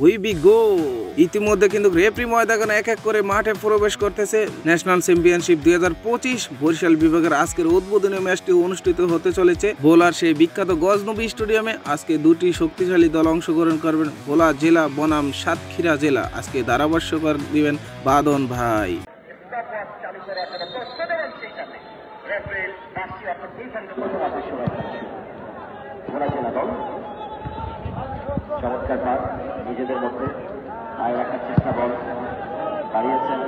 We be গো। ইতিমধ্যে কিন্তু referee ময়দানে এক এক করে মাঠে প্রবেশ করতেছে। ন্যাশনাল চ্যাম্পিয়নশিপ 2025 বরিশাল বিভাগের আজকের উদ্বোধনী ম্যাচটি অনুষ্ঠিত হতে চলেছে ভোলার সেই বিখ্যাত গজনবী স্টেডিয়ামে। আজকে দুটি শক্তিশালী দল অংশগ্রহণ করবেন। ভোলা জেলা বনাম সাতক্ষীরা জেলা। আজকে ধারাভাষ্যকার দিবেন বাদন ভাই। চমৎকার পাস নিজেদের মধ্যে পায়ে রাখার চেষ্টা বল দাঁড়িয়েছেন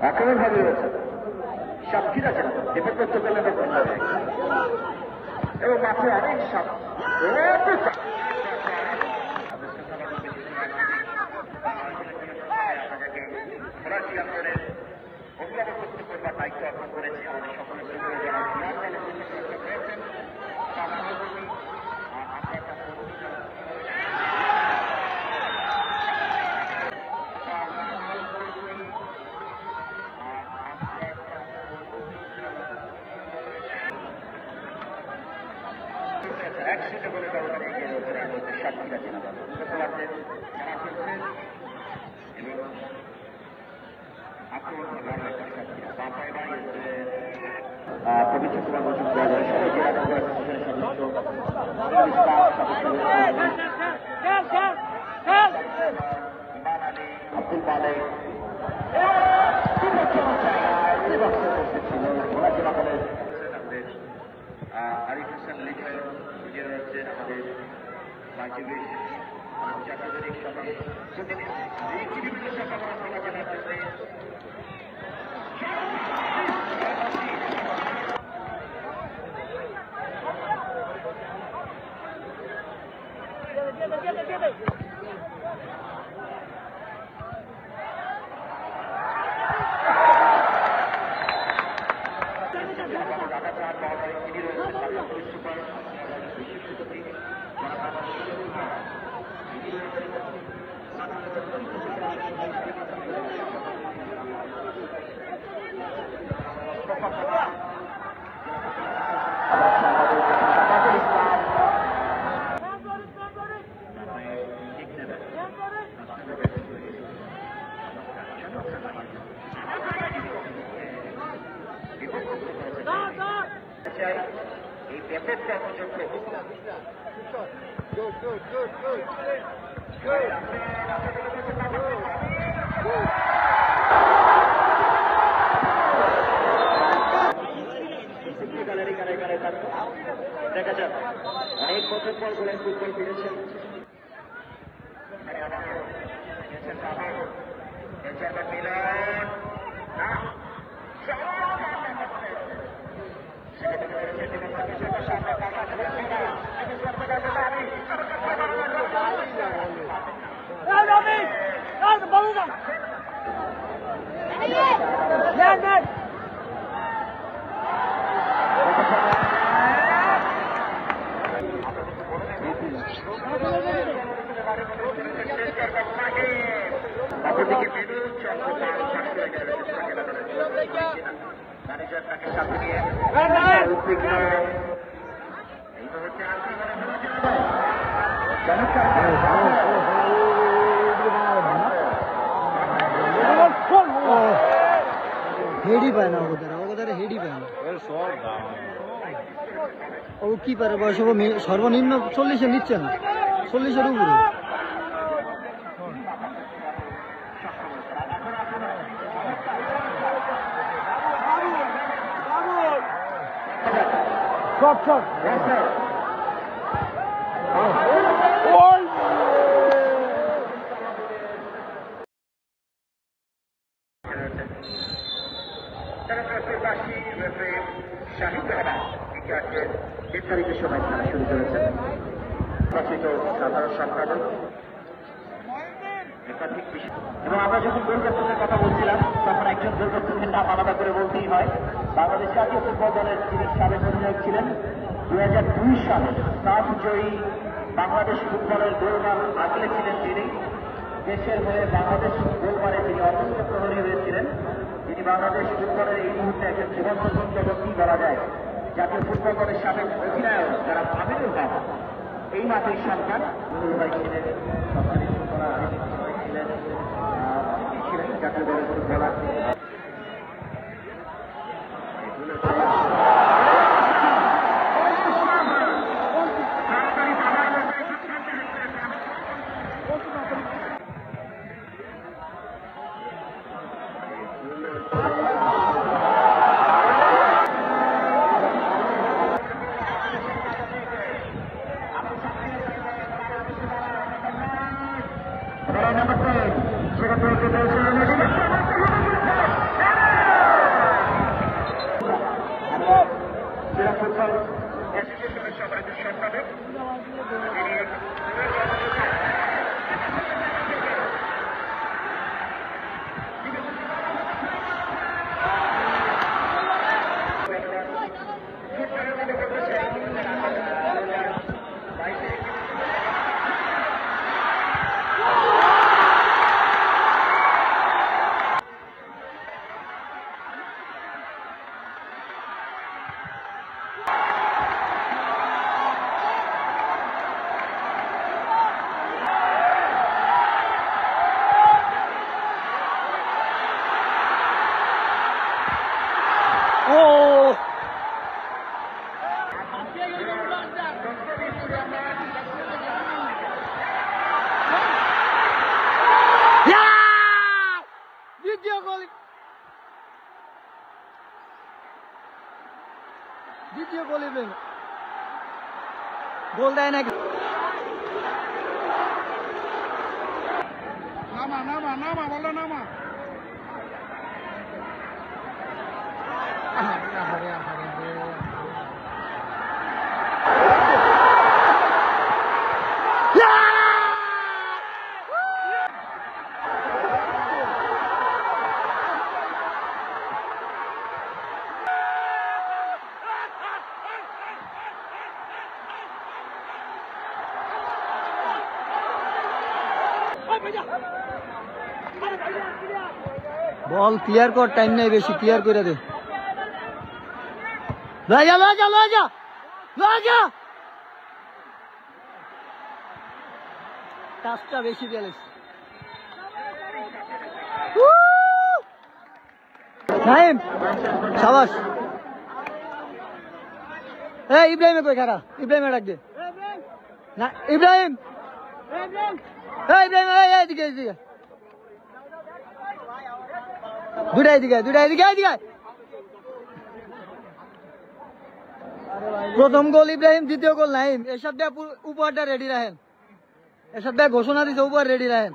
একেবারে ভাবে রয়েছে সাতক্ষীরা জেলা এবার করতে গেলে এবং মাঠে অনেক সাপ দায়িত্ব অর্পণ করেছে আমাদের সকলের একসাথে বলে ব্যবধানে এগিয়ে রয়েছে সাতক্ষীরা জেলা দল এবং পবিত্র কুমার মজুমদার সবাই জেলা অ্যাসোসিয়েশনের সদস্য আব্দুল মালিক ভোলা জেলা দলের আরিফ হোসেন লিখন এগিয়ে রয়েছে আমাদের মাইজুবির জাতীয় সদস্য বিভিন্ন শাখা ভোলা জেলার জন্য এই ব্যাপারটা দেখা যাক অনেক বছর পর বলে ফুটবল ফিরেছেন ম্যানেজার তাকে সাথে নিয়ে হেডি পায় না ওদের হেডি পায় না ও কি পারে বয়স সর্বনিম্ন 40-এ নিচ্ছে না 40-এর উপরে Shot. Yes, sir. নির্ধারিত সময় খেলা শুরু করেছেন প্রচিত সাধারণ সম্পাদক একাধিক বিষয় এবং আমরা যখন গোলরক্ষকের কথা বলছিলাম তখন একজন গোলরক্ষকের নাম আলাদা করে বলতেই হয় বাংলাদেশ জাতীয় ফুটবল দলের যিনি সাবেক অধিনায়ক ছিলেন 2002 সালে সাফ জয়ী বাংলাদেশ ফুটবলের গোলমাল আগলে ছিলেন তিনি। দেশের হয়ে বাংলাদেশ গোলমালে তিনি অত্যন্ত প্রহরী হয়েছিলেন। তিনি বাংলাদেশ ফুটবলের এই মুহূর্তে একটা জীবন্ত সত্যবর্তী বলা যায়। জাতীয় ফুটবল দলের সাবেক অধিনায়ক যারা আমিনুল হক, এই মাঠের সন্তান নুরুল ভাই ছিলেন, সরকারি ফুটবলার আরিফ ভাই ছিলেন, অনেকেই ছিলেন জাতীয় দলের ফুটবলার। দ্বিতীয় গোল ইব্রাহিম গোল দেয় নাকি? নামা নামা নামা বলো নামা। বল ক্লিয়ার কর, টাইম নাই বেশি, ক্লিয়ার করে দে। রাজা রাজা রাজা রাজা টাচটা বেশি গেলে নাইম সাবাস। এই ইব্রাহিমে কই খারা, ইব্রাহিমে ডাক দে না। ইব্রাহিম এই ইব্রাহিম এইদিকে এইদিকে দুটাই দিকে এইদিকে। প্রথম গোল ইব্রাহিম, দ্বিতীয় গোল নাইম। এসব উপহারটা রেডি রাখেন, এসব ঘোষণা দিছে উপহার রেডি রাখেন।